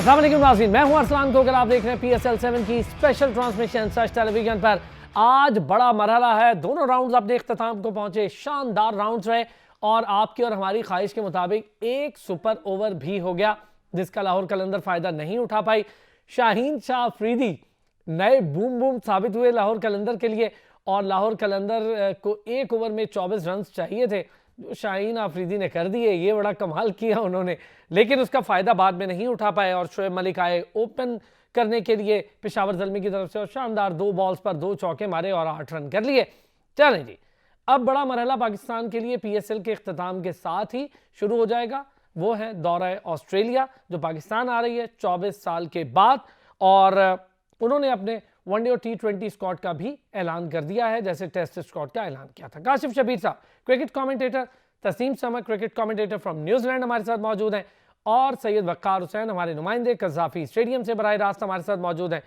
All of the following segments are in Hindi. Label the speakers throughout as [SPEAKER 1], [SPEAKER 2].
[SPEAKER 1] अस्सलाम वालेकुम नाज़रीन, मैं हूं अरसलान को। अगर आप देख रहे हैं PSL 7 की स्पेशल ट्रांसमिशन सच टेलीविजन पर, आज बड़ा मरहला है। दोनों राउंड्स अपने इख्तिताम को पहुंचे, शानदार राउंड्स रहे और आपकी और हमारी ख्वाहिश के मुताबिक एक सुपर ओवर भी हो गया जिसका लाहौर कलंदर फायदा नहीं उठा पाई। शाहीन शाह अफरीदी नए बूम बूम साबित हुए लाहौर कलंदर के लिए और लाहौर कलंदर को एक ओवर में 24 रन चाहिए थे जो शाहीन अफरीदी ने कर दिए। ये बड़ा कमाल किया उन्होंने, लेकिन उसका फ़ायदा बाद में नहीं उठा पाए और शोएब मलिक आए ओपन करने के लिए पेशावर ज़ल्मी की तरफ से और शानदार 2 बॉल्स पर 2 चौके मारे और 8 रन कर लिए। चलें जी, अब बड़ा मरहला पाकिस्तान के लिए PSL के इख्तिताम के साथ ही शुरू हो जाएगा। वो है दौरा ऑस्ट्रेलिया जो पाकिस्तान आ रही है 24 साल के बाद, और उन्होंने अपने वनडे और T20 स्क्वाड का भी ऐलान कर दिया है जैसे टेस्ट स्क्वाड का ऐलान किया था। काशिफ शबीर साहब cricket commentator, Tasneem Samad cricket commentator from New Zealand हमारे साथ मौजूद हैं और सैयद वक्कार हुसैन हमारे नुमाइंदे कज़ाफ़ी स्टेडियम से बराह रास्त हमारे साथ मौजूद हैं।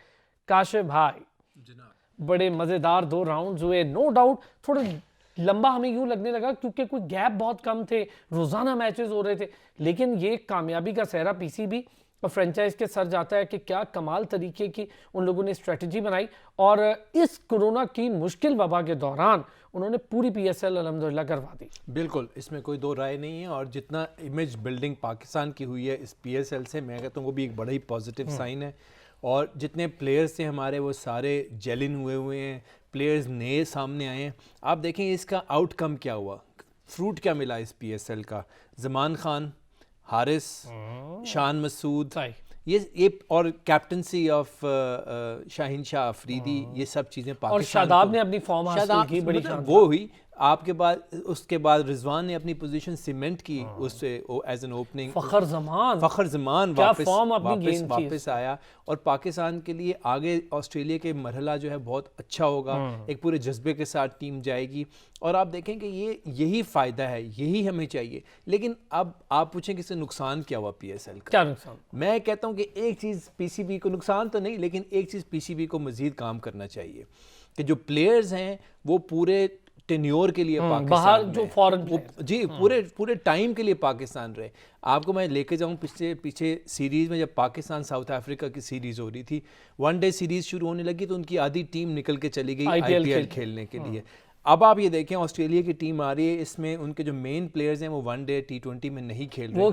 [SPEAKER 1] काशिफ भाई, बड़े मज़ेदार 2 राउंड्स हुए, नो डाउट। थोड़ा लंबा हमें यूँ लगने लगा क्योंकि कोई गैप बहुत कम थे, रोज़ाना मैचेस हो रहे थे, लेकिन ये कामयाबी का सेहरा PCB और फ्रेंचाइज के सर जाता है कि क्या कमाल तरीके की उन लोगों ने स्ट्रेटजी बनाई और इस कोरोना की मुश्किल वबा के दौरान उन्होंने पूरी PSL अल्हम्दुलिल्लाह करवा दी।
[SPEAKER 2] बिल्कुल, इसमें कोई दो राय नहीं है। और जितना इमेज बिल्डिंग पाकिस्तान की हुई है इस PSL से, मैं कहता हूँ वो भी एक बड़ा ही पॉजिटिव साइन है। और जितने प्लेयर्स थे हमारे वो सारे जेलिन हुए हैं, प्लेयर्स नए सामने आए हैं। आप देखें इसका आउटकम क्या हुआ, फ्रूट क्या मिला इस PSL का। ज़मान खान, हारिस, शान मसूद, ये और कैप्टनसी ऑफ शाहीन शाह अफरीदी, ये सब चीज़ें पाकिस्तान
[SPEAKER 1] और शादाब ने अपनी फॉर्म हासिल की, बड़ी
[SPEAKER 2] वो हुई। आपके बाद उसके बाद रिजवान ने अपनी पोजीशन सीमेंट की उससे as an opening.
[SPEAKER 1] Fakhar Zaman
[SPEAKER 2] वापस आया और पाकिस्तान के लिए आगे ऑस्ट्रेलिया के मरहला जो है बहुत अच्छा होगा। एक पूरे जज्बे के साथ टीम जाएगी और आप देखें कि यही फ़ायदा है, यही हमें चाहिए। लेकिन अब आप पूछें कि इससे नुकसान क्या हुआ PSL का?
[SPEAKER 1] क्या नुकसान?
[SPEAKER 2] मैं कहता हूँ कि एक चीज़ PCB को, नुकसान तो नहीं लेकिन एक चीज़ PCB को मज़ीद काम करना चाहिए कि जो प्लेयर्स हैं वो पूरे टेन्योर के लिए पाकिस्तान
[SPEAKER 1] बाहर जो फॉरेन
[SPEAKER 2] जी पूरे टाइम के लिए पाकिस्तान रहे। आपको मैं लेके जाऊं पीछे सीरीज़ में, जब पाकिस्तान साउथ अफ्रीका की सीरीज़ हो रही थी, वनडे सीरीज़ शुरू होने लगी तो उनकी आधी टीम निकल के चली गई IPL खेलने के लिए। अब आप ये देखें ऑस्ट्रेलिया की टीम आ रही है, इसमें उनके जो मेन प्लेयर्स हैं वो वनडे T20 में नहीं खेल रहे।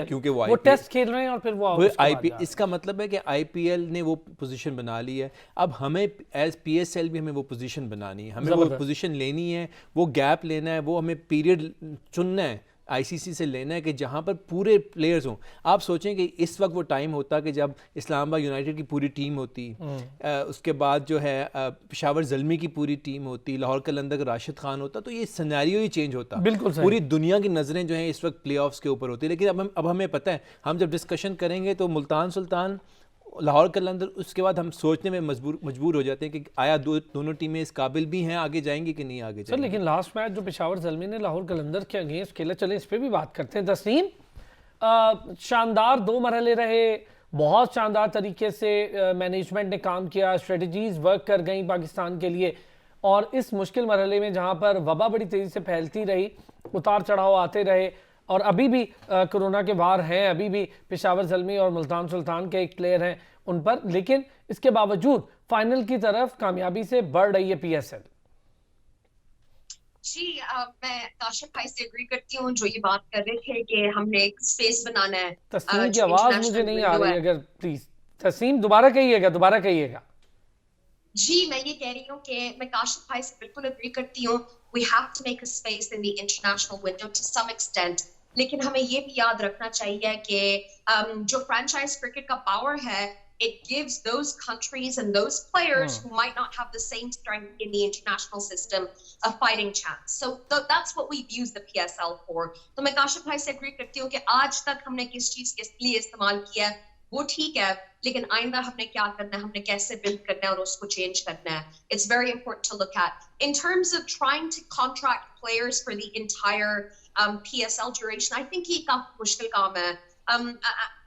[SPEAKER 1] क्योंकि वो टेस्ट खेल रहे हैं और फिर वो
[SPEAKER 2] IPL। इसका मतलब है कि IPL ने वो पोजीशन बना ली है। अब हमें एज PSL भी हमें वो पोजीशन बनानी है, हमें वो पोजीशन लेनी है, वो गैप लेना है, वो हमें पीरियड चुनना है ICC से लेना है कि जहाँ पर पूरे प्लेयर्स हों। आप सोचें कि इस वक्त वो टाइम होता कि जब इस्लामाबाद यूनाइटेड की पूरी टीम होती, उसके बाद जो है पेशावर ज़ल्मी की पूरी टीम होती, लाहौर कलंदर का राशिद खान होता, तो ये सिनेरियो ही चेंज होता।
[SPEAKER 1] बिल्कुल
[SPEAKER 2] पूरी दुनिया की नज़रें जो हैं इस वक्त प्लेऑफ्स के ऊपर होती है। लेकिन अब हमें पता है, हम जब डिस्कशन करेंगे तो मुल्तान सुल्तान, लाहौर कलंदर, उसके बाद हम सोचने में मजबूर हो जाते हैं कि आया दोनों टीमें इस काबिल भी हैं, आगे जाएंगी कि नहीं आगे जाएंगी।
[SPEAKER 1] लेकिन लास्ट मैच जो पेशावर ज़ल्मी ने लाहौर कलंदर के अगेंस्ट खेला, चले इस पर भी बात करते हैं। तस्नीम, शानदार 2 मरहले रहे, बहुत शानदार तरीके से मैनेजमेंट ने काम किया, स्ट्रेटजीज वर्क कर गई पाकिस्तान के लिए। और इस मुश्किल मरहले में जहाँ पर वबा बड़ी तेज़ी से फैलती रही, उतार चढ़ाव आते रहे और अभी भी कोरोना के बाहर हैं, अभी भी पेशावर ज़ल्मी और मुल्तान सुल्तान के एक प्लेयर हैं उन पर, लेकिन इसके बावजूद फाइनल की तरफ कामयाबी से बढ़ रही है PSL।
[SPEAKER 3] जी, मैं काशिफ भाई से एग्री करती हूँ जो ये बात कर रहे थे कि हमने एक स्पेस बनाना है।
[SPEAKER 1] तस्नीम की आवाज मुझे नहीं आ रही, अगर प्लीज तस्नीम दोबारा कहिएगा।
[SPEAKER 3] जी, मैं ये कह रही हूँ कि मैं काशिफ भाई से बिल्कुल एग्री करती हूँ। We have to make a space in the international window to some extent, लेकिन हमें ये भी याद रखना चाहिए कि जो फ्रेंचाइज क्रिकेट का पावर है, it gives those countries and those players who might not have the same strength in the international system a fighting chance. So that's what we've used the PSL for. तो मैं काशिफ भाई से एग्री करती हूँ कि आज तक हमने किस चीज के लिए इस्तेमाल किया है वो ठीक है, लेकिन आइंदा हमने क्या करना है, हमने कैसे बिल्ड करना है और उसको चेंज करना है. It's very important to look at. In terms of trying to contract players for the entire PSL duration, I think ये काफी मुश्किल काम है.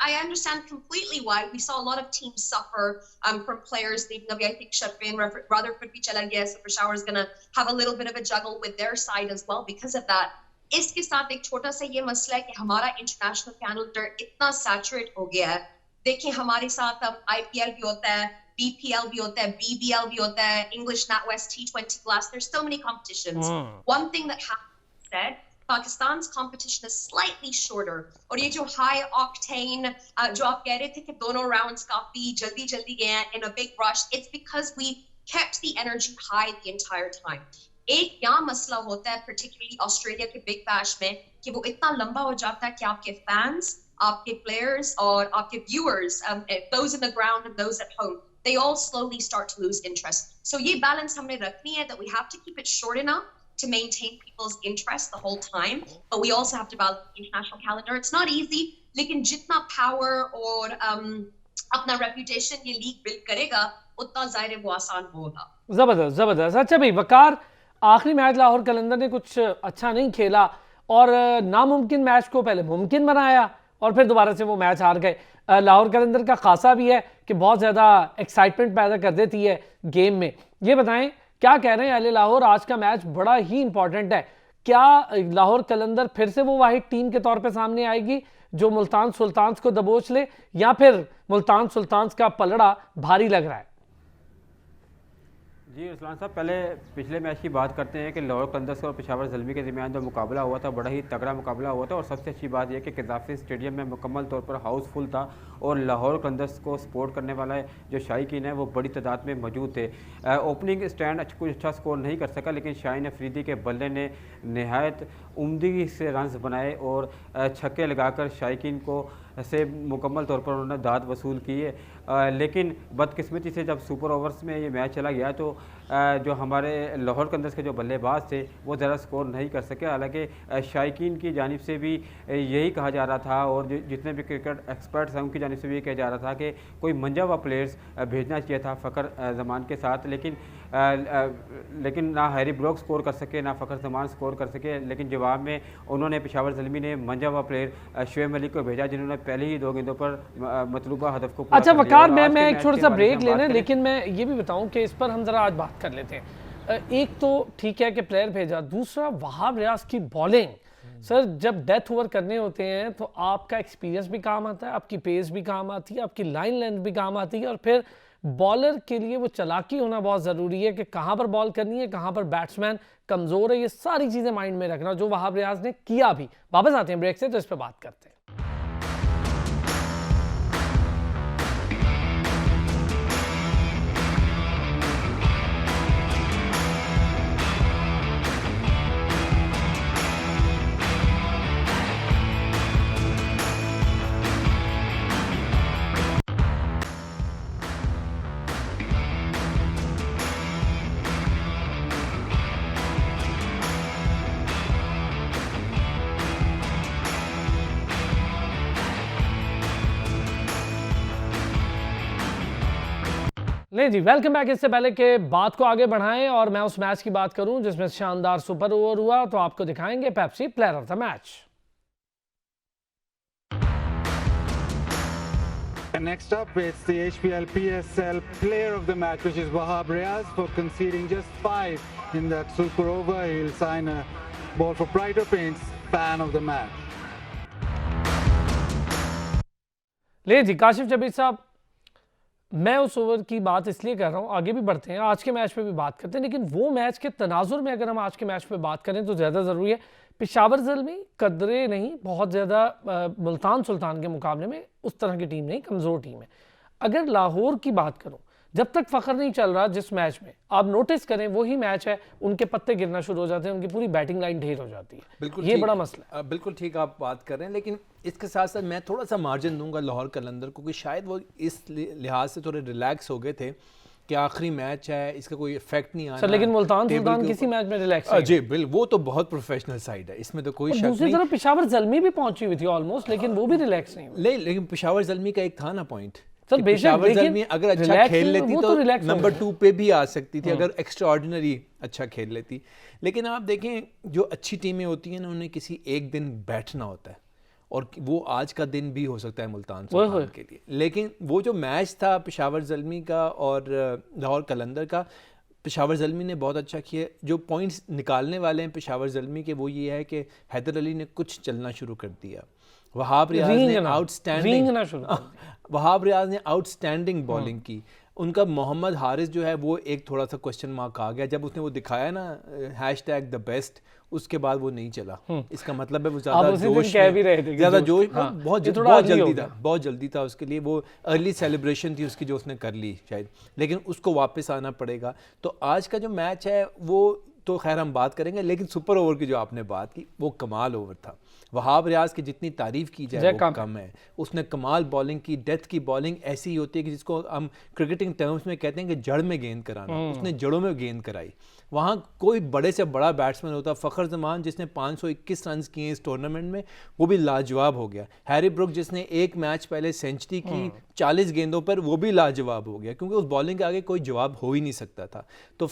[SPEAKER 3] I understand completely why we saw a lot of teams suffer from players leaving. I think Sheffield Rutherford भी चला गया, so Peshawar is going to have a little bit of a juggle with their side as well because of that. इसके साथ एक छोटा सा ये मसला है कि हमारा इंटरनेशनल कैलेंडर इतना सैचुरेट हो गया है. देखिए हमारे साथ IPL भी होता है, BPL भी होता है, BBL भी होता है, English NatWest T20 Blast. There's so many competitions. One thing that happened said, Pakistan's competition is slightly shorter. और ये जो high octane जो आप कह रहे थे कि दोनों rounds काफी जल्दी गए हैं in a big rush, it's because we kept the energy high the entire time. एक यहाँ मसला होता है particularly ऑस्ट्रेलिया के बिग बैश में कि वो इतना लंबा हो जाता है कि आपके फैंस, आपके प्लेयर्स और आपके viewers, those in the ground and those at home, they all slowly start to lose interest. So ये balance हमने रखनी है that we have to keep it short enough to maintain people's interest the whole time, but we also have to balance the international calendar. It's not easy, लेकिन जितना power और अपना reputation ये league build करेगा उतना ज़ाहिर है वो आसान होगा.
[SPEAKER 1] जबरदस्त. अच्छा भाई वकार, आखिरी मैच लाहौर कलंदर ने कुछ अच्छा नहीं खेला और नामुमकिन मैच को पहले मुमकिन बनाया और फिर दोबारा से वो मैच हार गए. लाहौर कलंदर का खासा भी है कि बहुत ज़्यादा एक्साइटमेंट पैदा कर देती है गेम में. ये बताएं क्या कह रहे हैं अहले लाहौर, आज का मैच बड़ा ही इंपॉर्टेंट है. क्या लाहौर कलंदर फिर से वो वाहिद टीम के तौर पे सामने आएगी जो मुल्तान सुल्तान्स को दबोच ले, या फिर मुल्तान सुल्तान्स का पलड़ा भारी लग रहा है?
[SPEAKER 4] जी रुस्लान साहब, पहले पिछले मैच की बात करते हैं कि लाहौर कलंदर्स और पेशावर ज़ल्मी के दरमियान जो मुकाबला हुआ था बड़ा ही तगड़ा मुकाबला हुआ था और सबसे अच्छी बात यह कि कज़ाफ़ी स्टेडियम में मुकम्मल तौर पर हाउसफुल था और लाहौर कलंदर्स को सपोर्ट करने वाला जो शायकीन है वो बड़ी तादाद में मौजूद थे. ओपनिंग स्टैंड कुछ अच्छा स्कोर नहीं कर सका, लेकिन शाहीन अफरीदी के बल्ले ने नहायत उम्दगी से रन्स बनाए और छक्के लगाकर शायकीन को से मुकम्मल तौर पर उन्होंने दाद वसूल की है. लेकिन बदकिस्मती से जब सुपर ओवर्स में ये मैच चला गया तो जो हमारे लाहौर कलंदर्स के जो बल्लेबाज थे वो ज़्यादा स्कोर नहीं कर सके. हालांकि शायकीन की जानिब से भी यही कहा जा रहा था और जितने भी क्रिकेट एक्सपर्ट्स हैं उनकी जानिब से भी ये कहा जा रहा था कि कोई मंजा हुआ प्लेयर्स भेजना चाहिए था फ़खर जमान के साथ, लेकिन ना हैरी ब्रोक स्कोर कर सके ना फ़खर जमान स्कोर कर सके. लेकिन जवाब में उन्होंने पेशावर ज़ल्मी ने मंजा हुआ प्लेयर शुएब मलिक को भेजा जिन्होंने पहले ही 2 गेंदों पर मतलूबा हदफ को.
[SPEAKER 1] अच्छा वकार, मैं एक छोटा सा ब्रेक लेना, लेकिन मैं ये भी बताऊं कि इस पर हम ज़रा आज बात कर लेते हैं. एक तो ठीक है कि प्लेयर भेजा, दूसरा वहाब रियाज की बॉलिंग. सर जब डेथ ओवर करने होते हैं तो आपका एक्सपीरियंस भी काम आता है, आपकी पेस भी काम आती है, आपकी लाइन लेंथ भी काम आती है और फिर बॉलर के लिए वो चालाकी होना बहुत ज़रूरी है कि कहाँ पर बॉल करनी है, कहाँ पर बैट्समैन कमज़ोर है. ये सारी चीज़ें माइंड में रखना जो वहाब रियाज ने किया भी. वापस आते हैं ब्रेक से तो इस पर बात करते हैं. नहीं जी, वेलकम बैक. इससे पहले कि बात को आगे बढ़ाएं और मैं उस मैच की बात करूं जिसमें शानदार सुपर ओवर हुआ, तो आपको दिखाएंगे Pepsi player of the match.
[SPEAKER 5] Next up, it's the HPL PSL player of the match, which is Wahab Riaz for conceding just 5 in that super over. He'll sign a ball for Brighter Paints fan of the match.
[SPEAKER 1] ले जी काशिफ जबीर साहब, मैं उस ओवर की बात इसलिए कर रहा हूँ, आगे भी बढ़ते हैं, आज के मैच पे भी बात करते हैं, लेकिन वो मैच के तनाजुर में अगर हम आज के मैच पे बात करें तो ज़्यादा ज़रूरी है. पेशावर ज़ल्मी कदरे नहीं, बहुत ज़्यादा मुल्तान सुल्तान के मुकाबले में उस तरह की टीम नहीं, कमज़ोर टीम है. अगर लाहौर की बात करूँ, जब तक फ़खर नहीं चल रहा जिस मैच में, आप नोटिस करें वही मैच है उनके पत्ते गिरना शुरू हो जाते हैं, उनकी पूरी बैटिंग लाइन ढेर हो जाती है.
[SPEAKER 2] बिल्कुल
[SPEAKER 1] ये बड़ा मसला है.
[SPEAKER 2] बिल्कुल ठीक आप बात कर रहे हैं, लेकिन इसके साथ साथ मैं थोड़ा सा मार्जिन दूंगा लाहौर कलंदर को कि शायद वो इस लिहाज से थोड़े रिलैक्स हो गए थे कि आखिरी मैच है, इसका कोई इफेक्ट नहीं आना.
[SPEAKER 1] सर लेकिन मुल्तान सुल्तान किसी मैच में रिलैक्स है.
[SPEAKER 2] जी बिल्कुल, वो तो बहुत प्रोफेशनल साइड है, इसमें तो कोई शक नहीं.
[SPEAKER 1] दूसरी तरफ पेशावर ज़ल्मी भी पहुंची हुई थी ऑलमोस्ट, लेकिन वो भी रिलैक्स नहीं हुई.
[SPEAKER 2] लेकिन पेशावर ज़ल्मी का एक था ना पॉइंट,
[SPEAKER 1] सर
[SPEAKER 2] पेशावर ज़ल्मी अगर अच्छा खेल लेती तो नंबर 2 पे भी आ सकती थी, अगर एक्स्ट्रा ऑर्डिनरी अच्छा खेल लेती. लेकिन आप देखें जो अच्छी टीमें होती हैं ना, उन्हें किसी एक दिन बैठना होता है और वो आज का दिन भी हो सकता है मुल्तान सुल्तान के लिए. लेकिन वो जो मैच था पेशावर ज़ल्मी का और लाहौर कलंदर का, पेशावर ज़ल्मी ने बहुत अच्छा किया. जो पॉइंट्स निकालने वाले हैं पेशावर ज़ल्मी के वो ये है कि हैदर अली ने कुछ चलना शुरू कर दिया वहाब रियाज
[SPEAKER 1] रींग
[SPEAKER 2] ने
[SPEAKER 1] ना
[SPEAKER 2] आउटस्टैंडिंग
[SPEAKER 1] शुरू कर दिया।
[SPEAKER 2] वहाब रियाज ने आउटस्टैंडिंग बॉलिंग की। उनका मोहम्मद हारिस जो है वो एक थोड़ा सा क्वेश्चन मार्क आ गया जब उसने वो दिखाया ना हैशटैग द बेस्ट, उसके बाद वो नहीं चला। इसका मतलब है वो ज़्यादा जोश में, ज़्यादा जोश, बहुत जल्दी था उसके लिए, वो अर्ली सेलिब्रेशन थी उसकी जो उसने कर ली शायद, लेकिन उसको वापस आना पड़ेगा। तो आज का जो मैच है वो तो खैर हम बात करेंगे, लेकिन सुपर ओवर की जो आपने बात की वो कमाल ओवर था। वहाब रियाज की जितनी तारीफ की जाए वो कम है। उसने कमाल बॉलिंग की, डेथ की बॉलिंग ऐसी ही होती है कि जिसको हम क्रिकेटिंग टर्म्स में कहते हैं कि जड़ में गेंद कराना, उसने जड़ों में गेंद कराई। वहाँ कोई बड़े से बड़ा बैट्समैन होता, फ़खर जमान जिसने 521 रन किए इस टूर्नामेंट में, वो भी लाजवाब हो गया। हैरी ब्रुक जिसने एक मैच पहले सेंचुरी की 40 गेंदों पर, वो भी लाजवाब हो गया, क्योंकि उस बॉलिंग के आगे कोई जवाब हो ही नहीं सकता था। तो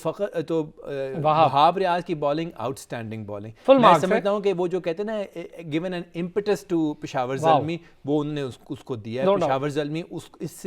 [SPEAKER 2] वहाब रियाज की बॉलिंग आउटस्टैंडिंग बॉलिंग। मैं समझता हूँ कि वो जो कहते हैं ना given an impetus to Peshawar Zalmi, वो उन्होंने उसको दिया है। पेशावर ज़ल्मी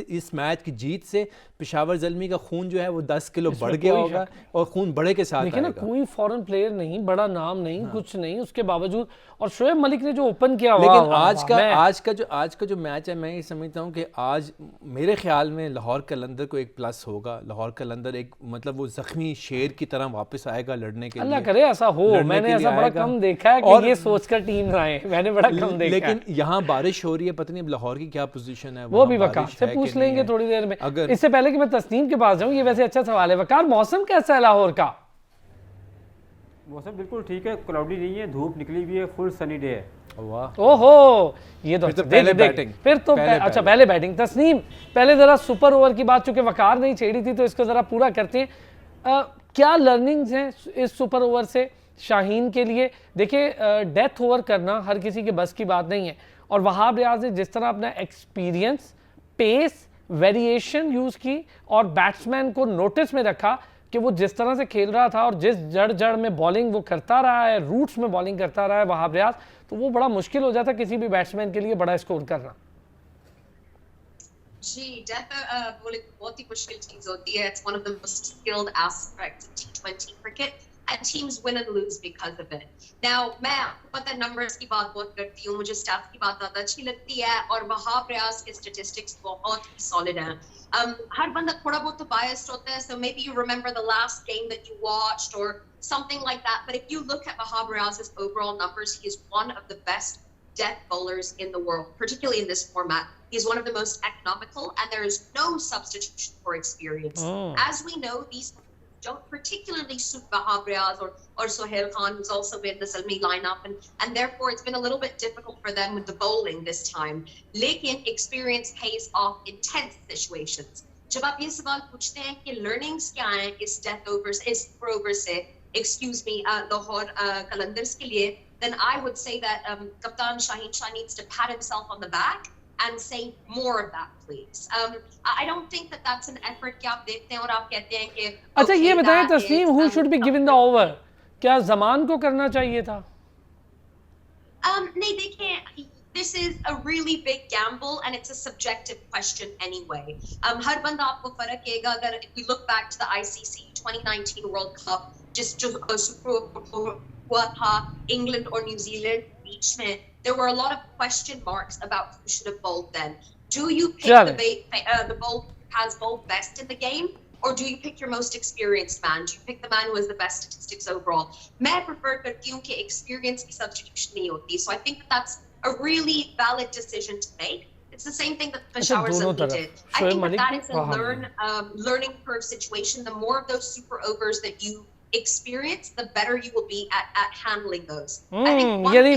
[SPEAKER 2] इस मैच की जीत से पेशावर ज़ल्मी का खून जो है वो 10 किलो बढ़ गया होगा, और खून बढ़े के साथ
[SPEAKER 1] देखिए ना, कोई फॉरेन प्लेयर नहीं, बड़ा नाम नहीं, कुछ नहीं, उसके बावजूद। और शोएब मलिक ने जो ओपन किया,
[SPEAKER 2] लेकिन आज का जो मैच है, मैं ये समझता हूँ कि आज मेरे ख्याल में लाहौर कलंदर को एक प्लस होगा। लाहौर कलंदर एक मतलब वो जख्मी शेर की तरह वापस आएगा लड़ने के लिए।
[SPEAKER 1] अल्लाह करे ऐसा हो। मैंने ऐसा बड़ा कम देखा है कि ये सोचकर टीम आए, मैंने बड़ा कम देखा।
[SPEAKER 2] लेकिन यहाँ बारिश हो रही है, पता नहीं अब लाहौर की क्या पोजीशन है,
[SPEAKER 1] वो भी वकार से पूछ लेंगे थोड़ी देर में। अगर इससे पहले कि मैं तस्नीम के पास जाऊँ, ये वैसे अच्छा सवाल है वकार, मौसम कैसा है लाहौर का?
[SPEAKER 4] मौसम बिल्कुल ठीक है, क्लाउडी नहीं है, धूप निकली हुई है, फुल सनी डे है।
[SPEAKER 1] ओहो, ये तो पहले बैटिंग, फिर तो अच्छा पहले बैटिंग। तस्नीम, पहले जरा सुपर ओवर की बात, चूंकि वकार नहीं छेड़ी थी तो इसको जरा पूरा करते हैं। क्या लर्निंग्स हैं इस सुपर ओवर से शाहीन के लिए? देखिए, डेथ ओवर करना हर किसी के बस की बात नहीं है, और वहाब रियाज ने जिस तरह अपना एक्सपीरियंस, पेस, वेरिएशन यूज की और बैट्समैन को नोटिस में रखा कि वो जिस तरह से खेल रहा था और जिस जड़ में बॉलिंग वो करता रहा है, रूट्स में बॉलिंग करता रहा है वहाब रियाज, तो वो बड़ा मुश्किल हो जाता किसी भी बैट्समैन के लिए बड़ा स्कोर करना।
[SPEAKER 3] जी, डेथ बॉलिंग बहुत ही मुश्किल चीज होती है। It's one of the most skilled aspects of T20 cricket, and teams win and lose because of it. Now, मैं आपको पता है नंबर्स की बात बहुत करती हूँ, मुझे स्टैट्स की बात ज़्यादा अच्छी लगती है, और वहाब रियाज के स्टैटिस्टिक्स बहुत ही सॉलिड हैं। हर बंदा थोड़ा बहुत तो biased होता है, so maybe you remember the last game that you watched or something like that, but if you look at Wahab Riaz's overall numbers, he is one of the best death bowlers in the world, particularly in this format. He's one of the most economical, and there is no substitution for experience. As we know, these don't particularly suit Wahab Riaz or Sohail Khan, who's also been in the Zalmi lineup, and therefore it's been a little bit difficult for them with the bowling this time. Lekin experience pays off in tense situations. जब आप ये सवाल पूछते हैं कि learnings क्या हैं इस death overs, इस super over से, excuse me, लाहौर कलंदर्स के लिए, then I would say that Kaptan Shaheen Shah needs to pat himself on the back and say more of that, please. I don't think that that's an effort कि आप देखते हैं और आप कहते हैं कि
[SPEAKER 1] अच्छा ये बताएं Tasneem, who should be given the over? क्या जमान को करना चाहिए था?
[SPEAKER 3] नहीं, देखिए, this is a really big gamble and it's a subjective question anyway. हर बंदा आपको फर्क कहेगा। अगर if we look back to the ICC 2019 World Cup, just हुआ था England और New Zealand बीच में, there were a lot of question marks about who should have bowled then. Do you pick the bowl who has bowled best in the game, or do you pick your most experienced man? Do you pick the man who has the best statistics overall? मैं prefer करती हूँ कि experience की substitution नहीं होती. So I think that's a really valid decision to make. It's the same thing that Peshawar Zalmi did. I think that is a learning curve situation. The more of those super overs that you experience, the better you will be at handling those.
[SPEAKER 1] यानी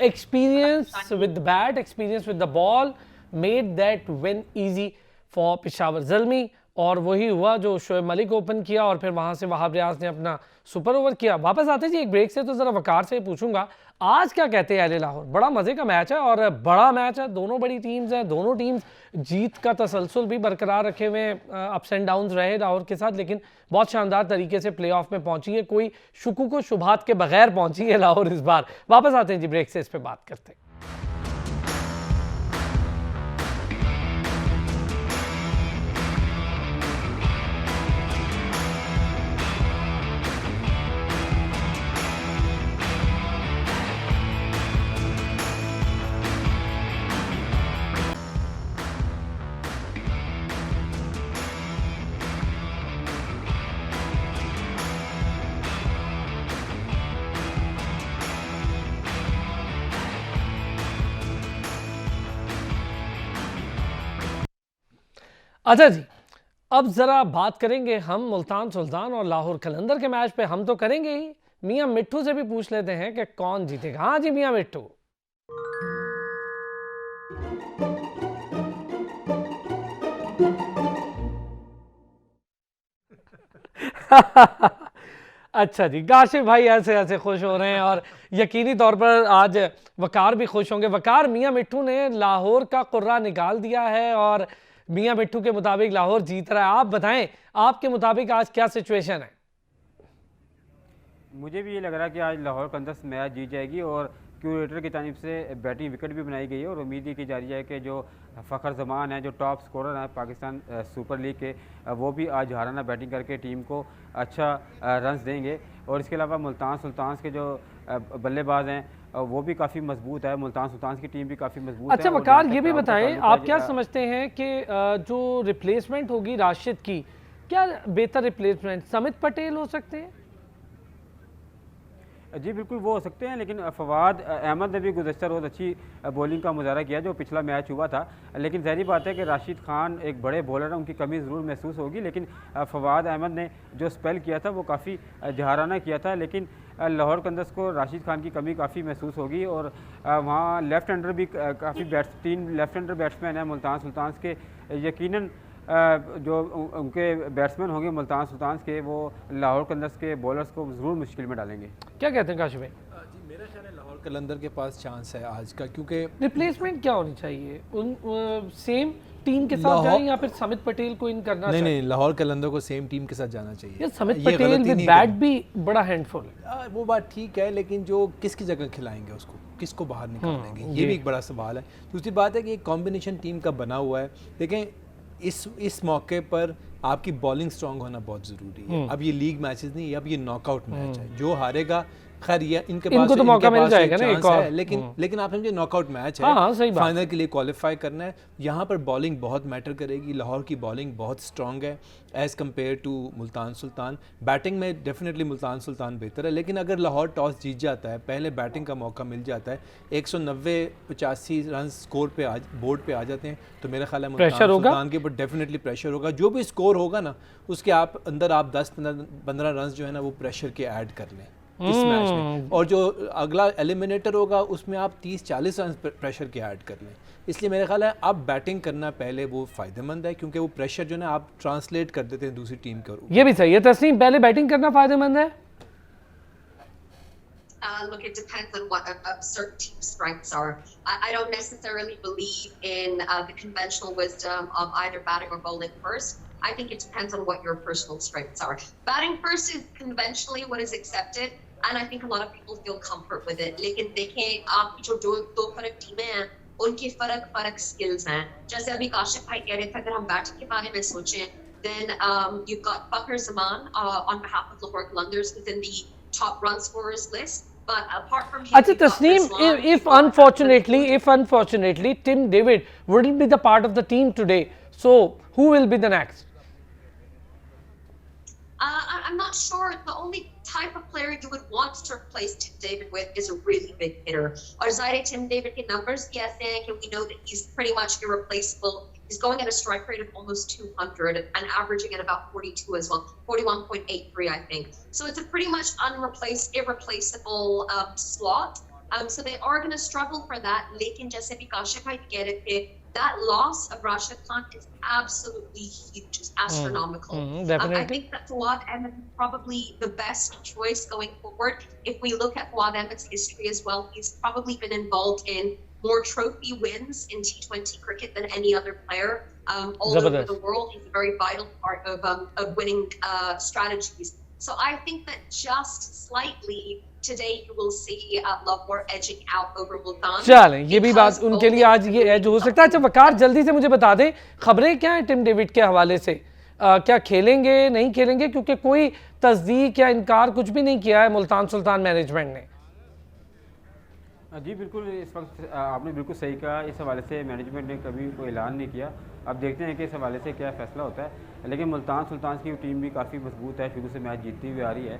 [SPEAKER 1] experience with the bat, experience with the ball made that win easy for Peshawar Zalmi, और वही हुआ जो शोएब मलिक ओपन किया और फिर वहां से वहाब रियाज ने अपना सुपर ओवर किया। वापस आते जी एक ब्रेक से, तो जरा वकार से पूछूंगा आज क्या कहते हैं अहले लाहौर। बड़ा मजे का मैच है और बड़ा मैच है, दोनों बड़ी टीम्स हैं, दोनों टीम्स जीत का तसलसल भी बरकरार रखे हुए, अप्स एंड डाउन्स रहे लाहौर के साथ, लेकिन बहुत शानदार तरीके से प्ले ऑफ में पहुंची है, कोई शुकूक व शुबहात के बगैर पहुंची है लाहौर इस बार। वापस आते हैं जी ब्रेक से, इस पर बात करते हैं। अच्छा जी, अब ज़रा बात करेंगे हम मुल्तान सुल्तान और लाहौर कलंदर के मैच पे। हम तो करेंगे ही, मियां मिट्ठू से भी पूछ लेते हैं कि कौन जीतेगा। हाँ जी मियां मिट्ठू। अच्छा जी, काशिफ भाई ऐसे ऐसे खुश हो रहे हैं और यकीनी तौर पर आज वकार भी खुश होंगे। वकार, मियां मिट्ठू ने लाहौर का कुर्रा निकाल दिया है और मियां मिट्ठू के मुताबिक लाहौर जीत रहा है। आप बताएं, आपके मुताबिक आज क्या सिचुएशन है?
[SPEAKER 4] मुझे भी ये लग रहा है कि आज लाहौर कंदस मैच जीत जाएगी और क्यूरेटर की जानिब से बैटिंग विकेट भी बनाई गई है और उम्मीद ये की जा रही है कि जो फ़खर जमान है, जो टॉप स्कोरर हैं पाकिस्तान सुपर लीग के, वो भी आज हाराना बैटिंग करके टीम को अच्छा रन्स देंगे। और इसके अलावा मुल्तान सुल्तान के जो बल्लेबाज हैं वो भी काफ़ी मजबूत है, मुल्तान सुल्तान की टीम भी काफ़ी मजबूत है।
[SPEAKER 1] अच्छा वकार, ये भी बताएं आप क्या समझते हैं कि जो रिप्लेसमेंट होगी राशिद की, क्या बेहतर रिप्लेसमेंट समित पटेल हो सकते हैं?
[SPEAKER 4] जी बिल्कुल वो हो सकते हैं, लेकिन फवाद अहमद ने भी गुज़श्ता रोज़ अच्छी बॉलिंग का मुजाहरा किया जो पिछला मैच हुआ था। लेकिन ज़ाहिर बात है कि राशिद खान एक बड़े बॉलर हैं, उनकी कमी ज़रूर महसूस होगी, लेकिन फवाद अहमद ने जो स्पेल किया था वो काफ़ी जहाराना किया था। लेकिन लाहौर कंदस को राशिद खान की कमी काफ़ी महसूस होगी और वहाँ लेफ़्ट हैंडर भी काफ़ी तीन लेफ़्ट हैंडर बैट्समैन हैं मुल्तान सुल्तान के। यकीनन जो उनके बैट्समैन होंगे मुल्तान सुल्तान के, वो लाहौर कंदस के बॉलर्स को ज़रूर मुश्किल में डालेंगे।
[SPEAKER 1] क्या कहते हैं काशिफ भाई?
[SPEAKER 2] जी मेरा ख्याल है लाहौर कलंदर के पास चांस है आज का, क्योंकि
[SPEAKER 1] रिप्लेसमेंट क्या होनी चाहिए? उन सेम टीम के साथ जाएं या फिर समित पटेल को इन करना चाहिए?
[SPEAKER 2] नहीं, लाहौर कलंदर को सेम टीम के साथ जाना चाहिए।
[SPEAKER 1] ये समित
[SPEAKER 2] ये
[SPEAKER 1] पटेल
[SPEAKER 2] गलती
[SPEAKER 1] विद
[SPEAKER 2] नहीं
[SPEAKER 1] बैट
[SPEAKER 2] करनी।
[SPEAKER 1] भी बड़ा हैंडफुल है।
[SPEAKER 2] वो बात ठीक है, लेकिन जो किसकी जगह खिलाएंगे उसको, किसको बाहर निकालेंगे, ये भी एक बड़ा सवाल है। दूसरी बात है कि एक कॉम्बिनेशन टीम का बना हुआ है। देखें इस मौके पर आपकी बॉलिंग स्ट्रांग होना बहुत ज़रूरी है। अब ये लीग मैचेस नहीं, अब ये नॉकआउट मैच है। जो हारेगा, खैर ये इनको
[SPEAKER 1] तो मौका मिल जाएगा ना एक और,
[SPEAKER 2] लेकिन आप समझे नॉकआउट मैच है।
[SPEAKER 1] हाँ, सही बात।
[SPEAKER 2] फाइनल के लिए क्वालिफाई करना है। यहाँ पर बॉलिंग बहुत मैटर करेगी। लाहौर की बॉलिंग बहुत स्ट्रांग है as compare to Multan Sultan. Batting में डेफिनेटली मुल्तान सुल्तान बेहतर है, लेकिन अगर लाहौर टॉस जीत जाता है, पहले बैटिंग का मौका मिल जाता है, 190-85 रन स्कोर पे बोर्ड पे आ जाते हैं, तो मेरा ख्याल है मुल्तान सुल्तान के ऊपर डेफिनेटली प्रेशर होगा। जो भी स्कोर होगा ना, उसके अंदर आप 10-15 रन जो है ना वो प्रेशर के ऐड कर लें इस मैच में, और जो अगला एलिमिनेटर होगा उसमें आप 30-40 रन प्रेशर के ऐड कर लें। इसलिए मेरा ख्याल है अब बैटिंग करना पहले वो फ़ायदेमंद है, क्योंकि वो प्रेशर जो है ना आप ट्रांसलेट कर देते हैं दूसरी टीम के ऊपर।
[SPEAKER 1] ये भी सही है तस्नीम, पहले बैटिंग करना फ़ायदेमंद है।
[SPEAKER 3] Look, it depends on what certain team strengths are. I don't necessarily believe in the conventional wisdom of either batting or bowling first. I think it depends on what your personal strengths are. Batting first is conventionally what is accepted, and I think a lot of people feel comfort with it. लेकिन देखें आपकी जो दो फर्क टीमें हैं, उनकी फर्क स्किल्स हैं। जैसे अभी काशिफ भाई कह रहे थे, अगर हम बैटिंग के बारे में सोचें, then you've got Fakhar Zaman on behalf of Lahore Qalandars within the top run scorers list. But apart from him,
[SPEAKER 1] अच्छा Tasneem, if unfortunately Tim David wouldn't be the part of the team today, so who will be the next?
[SPEAKER 3] I'm not sure. The only type of player you would want to replace Tim David with is a really big hitter. और ज़ाहिर Tim David के numbers भी ऐसे हैं कि we know that he's pretty much irreplaceable. He's going at a strike rate of almost 200 and averaging at about 42 as well, 41.83 I think. So it's a pretty much irreplaceable slot. So they are going to struggle for that. लेकिन जैसे भी काशिफ भाई कह रहे थे, that loss of Rashid Khan is absolutely huge, it's astronomical. I think that Fawad Ahmed is probably the best choice going forward. If we look at Fawad Ahmed's history as well, he's probably been involved in more trophy wins in T20 cricket than any other player all over the world. He's a very vital part of winning strategies. So I think that just slightly today you will see Lahore edging out over Multan.
[SPEAKER 1] चलें, ये भी बात उनके लिए आज ये एज हो सकता है। अच्छा वकार, जल्दी से मुझे बता दें खबरें क्या हैं टिम डेविड के हवाले से, क्या खेलेंगे नहीं खेलेंगे, क्योंकि कोई तस्दीक या इनकार कुछ भी नहीं किया है मुल्तान सुल्तान मैनेजमेंट ने।
[SPEAKER 4] जी बिल्कुल, इस वक्त आपने बिल्कुल सही कहा, इस हवाले से मैनेजमेंट ने कभी कोई ऐलान नहीं किया। अब देखते हैं कि इस हवाले से क्या फ़ैसला होता है। लेकिन मुल्तान सुल्तान की टीम भी काफ़ी मजबूत है, शुरू से मैच जीतती हुई आ रही है।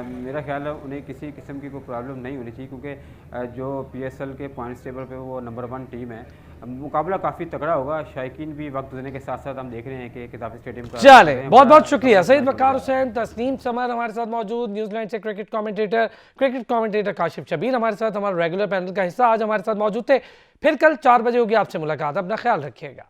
[SPEAKER 4] मेरा ख्याल है उन्हें किसी किस्म की कोई प्रॉब्लम नहीं होनी चाहिए, क्योंकि जो PSL के पॉइंट्स टेबल पे वो नंबर 1 टीम है। मुकाबला काफ़ी तगड़ा होगा। शायकीन भी वक्त गुजरने के साथ साथ हम देख रहे हैं कि किदाफी स्टेडियम का
[SPEAKER 1] चले, बहुत बहुत शुक्रिया सईद वकार हुसैन, तस्नीम समर हमारे साथ मौजूद, न्यूजीलैंड से क्रिकेट कमेंटेटर काशिफ शबीर हमारे साथ, हमारा रेगुलर पैनल का हिस्सा आज हमारे साथ मौजूद थे। फिर कल 4 बजे होगी आपसे मुलाकात, अपना ख्याल रखिएगा।